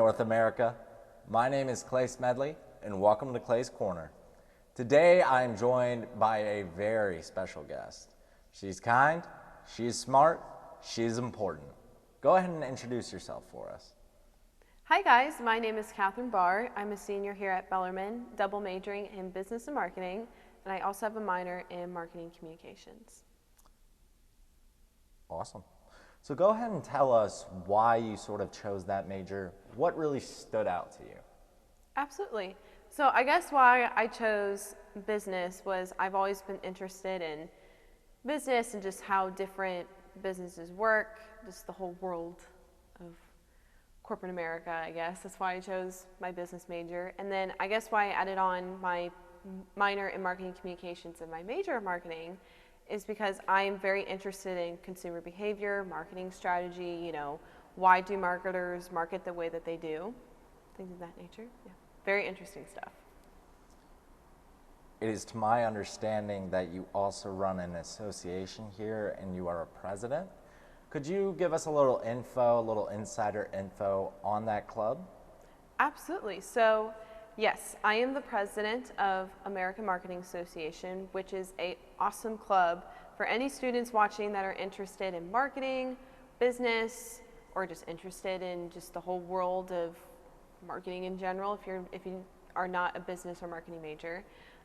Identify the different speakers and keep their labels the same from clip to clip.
Speaker 1: North America. My name is Clay Smedley, and welcome to Clay's Corner. Today, I am joined by a very special guest. She's kind, she's smart, she's important. Go ahead and introduce yourself for us.
Speaker 2: Hi guys, my name is Katherine Barr. I'm a senior here at Bellarmine, double majoring in business and marketing, and I also have a minor in marketing communications.
Speaker 1: Awesome. So go ahead and tell us why you sort of chose that major. What really stood out to you?
Speaker 2: Absolutely. So I guess why I chose business was I've always been interested in business and just how different businesses work, just the whole world of corporate America, I guess. That's why I chose my business major. And then I guess why I added on my minor in marketing communications and my major in marketing is because I'm very interested in consumer behavior, marketing strategy, why do marketers market the way that they do? Things of that nature. Yeah. Very interesting stuff.
Speaker 1: It is to my understanding that you also run an association here and you are a president. Could you give us a little insider info on that club?
Speaker 2: Absolutely. So, yes, I am the president of American Marketing Association, which is an awesome club for any students watching that are interested in marketing, business, or just interested in just the whole world of marketing in general if you are not a business or marketing major.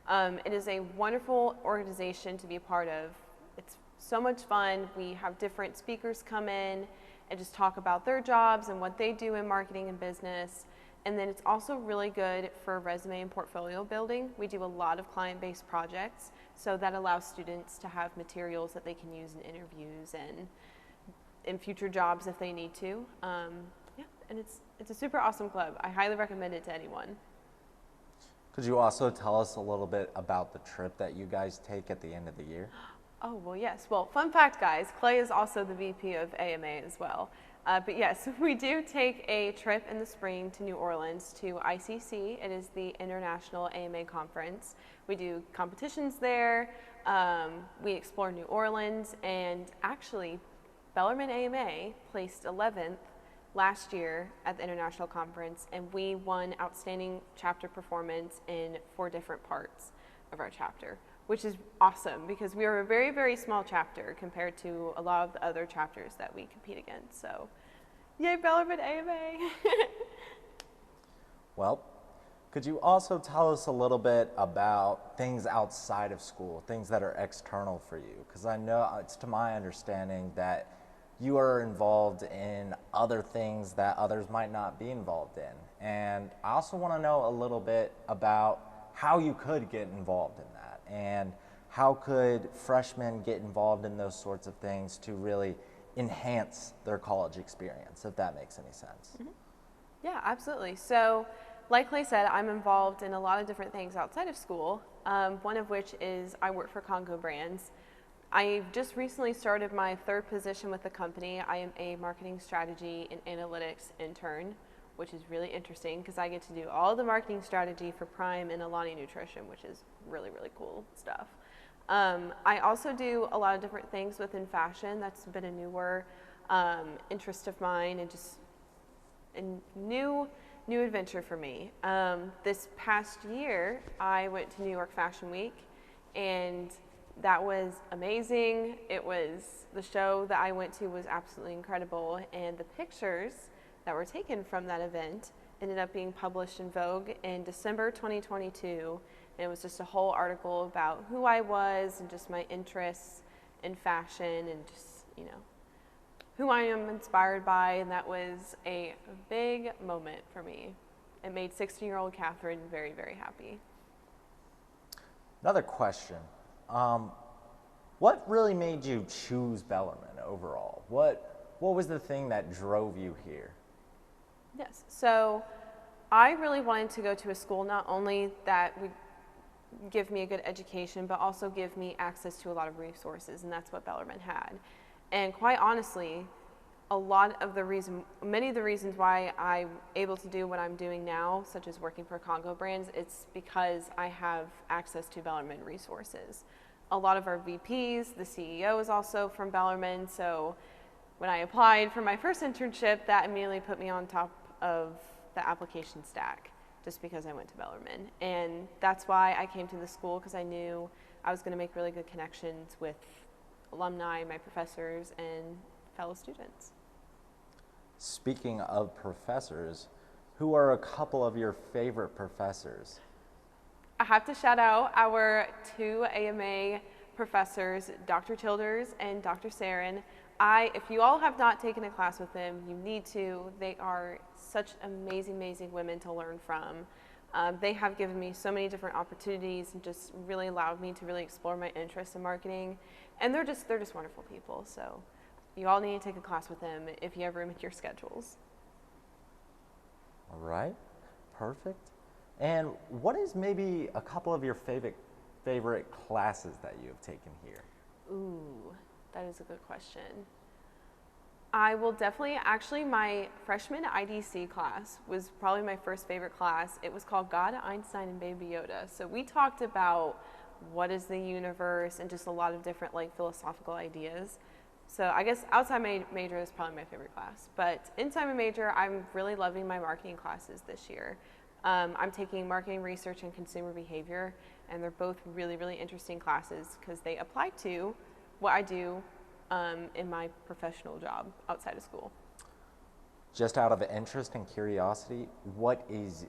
Speaker 2: It is a wonderful organization to be a part of. It's so much fun. We have different speakers come in and just talk about their jobs and what they do in marketing and business. And then it's also really good for resume and portfolio building. We do a lot of client-based projects, so that allows students to have materials that they can use in interviews and in future jobs if they need to. And it's a super awesome club. I highly recommend it to anyone.
Speaker 1: Could you also tell us a little bit about the trip that you guys take at the end of the year?
Speaker 2: Oh, well, yes. Well, fun fact, guys, Clay is also the VP of AMA as well. But yes, we do take a trip in the spring to New Orleans to ICC. It is the International AMA Conference. We do competitions there. We explore New Orleans, and actually, Bellarmine AMA placed 11th last year at the International Conference, and we won Outstanding Chapter Performance in 4 different parts of our chapter, which is awesome because we are a very, very small chapter compared to a lot of the other chapters that we compete against. So, yay, Bellarmine AMA!
Speaker 1: Well, could you also tell us a little bit about things outside of school, things that are external for you? Because I know it's to my understanding that you are involved in other things that others might not be involved in. And I also want to know a little bit about how you could get involved in that, and how could freshmen get involved in those sorts of things to really enhance their college experience, if that makes any sense.
Speaker 2: Mm-hmm. Yeah, absolutely. So, like Clay said, I'm involved in a lot of different things outside of school, one of which is I work for Congo Brands. I just recently started my 3rd position with the company. I am a marketing strategy and analytics intern, which is really interesting because I get to do all the marketing strategy for Prime and Alani Nutrition, which is really, really cool stuff. I also do a lot of different things within fashion. That's been a newer interest of mine and just a new adventure for me. This past year, I went to New York Fashion Week, and that was amazing. The show that I went to was absolutely incredible, and the pictures that were taken from that event ended up being published in Vogue in December 2022. And it was just a whole article about who I was and just my interests in fashion and just, who I am inspired by. And that was a big moment for me. It made 16-year-old Katherine very, very happy.
Speaker 1: Another question. What really made you choose Bellarmine overall? What was the thing that drove you here?
Speaker 2: Yes, so I really wanted to go to a school not only that would give me a good education, but also give me access to a lot of resources, and that's what Bellarmine had. And quite honestly, many of the reasons why I'm able to do what I'm doing now, such as working for Congo Brands, it's because I have access to Bellarmine resources. A lot of our VPs, the CEO is also from Bellarmine, so when I applied for my first internship, that immediately put me on top of the application stack just because I went to Bellarmine. And that's why I came to the school, because I knew I was going to make really good connections with alumni, my professors, and fellow students.
Speaker 1: Speaking of professors, who are a couple of your favorite professors?
Speaker 2: I have to shout out our 2 AMA professors, Dr. Childers and Dr. Sarin. If you all have not taken a class with them, you need to. They are such amazing, amazing women to learn from. They have given me so many different opportunities and just really allowed me to really explore my interest in marketing. And they're just wonderful people. So you all need to take a class with them if you have room in your schedules.
Speaker 1: All right, perfect. And what is maybe a couple of your favorite classes that you have taken here?
Speaker 2: Ooh, that is a good question. I will definitely, actually my freshman IDC class was probably my first favorite class. It was called God, Einstein, and Baby Yoda. So we talked about what is the universe and just a lot of different like philosophical ideas. So I guess outside my major is probably my favorite class. But inside my major, I'm really loving my marketing classes this year. I'm taking marketing research and consumer behavior, and they're both really, really interesting classes because they apply to what I do in my professional job outside of school.
Speaker 1: Just out of interest and curiosity, what is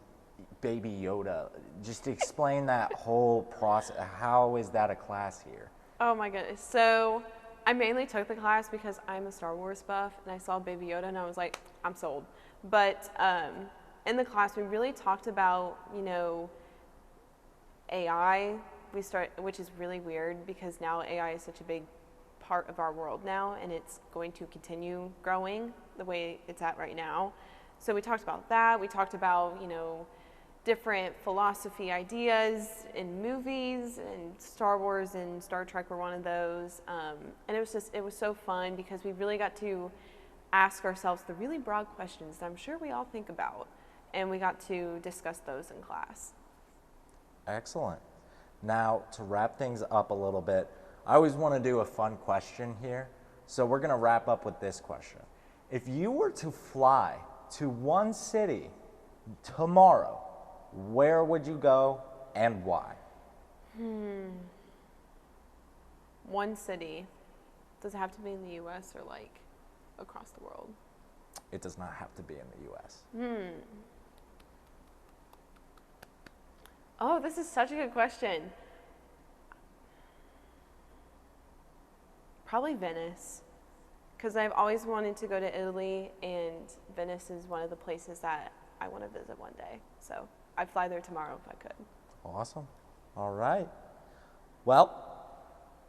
Speaker 1: Baby Yoda? Just explain that whole process. How is that a class here?
Speaker 2: Oh my goodness. So I mainly took the class because I'm a Star Wars buff, and I saw Baby Yoda and I was like, I'm sold. But in the class, we really talked about, AI. Which is really weird because now AI is such a big part of our world now, and it's going to continue growing the way it's at right now. So we talked about that. We talked about, different philosophy ideas in movies, and Star Wars and Star Trek were one of those. And it was so fun because we really got to ask ourselves the really broad questions that I'm sure we all think about, and we got to discuss those in class.
Speaker 1: Excellent. Now, to wrap things up a little bit, I always want to do a fun question here. So we're going to wrap up with this question. If you were to fly to one city tomorrow, where would you go and why?
Speaker 2: One city. Does it have to be in the U.S. or like across the world?
Speaker 1: It does not have to be in the U.S.
Speaker 2: Oh, this is such a good question. Probably Venice, because I've always wanted to go to Italy, and Venice is one of the places that I want to visit one day. So I'd fly there tomorrow if I could.
Speaker 1: Awesome. All right. Well,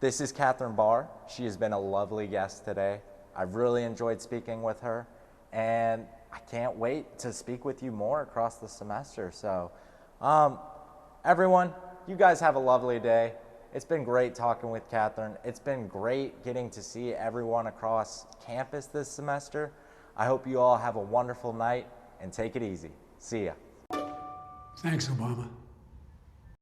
Speaker 1: this is Katherine Barr. She has been a lovely guest today. I've really enjoyed speaking with her, and I can't wait to speak with you more across the semester. So, everyone, you guys have a lovely day. It's been great talking with Katherine. It's been great getting to see everyone across campus this semester. I hope you all have a wonderful night, and take it easy. See ya.
Speaker 3: Thanks, Obama.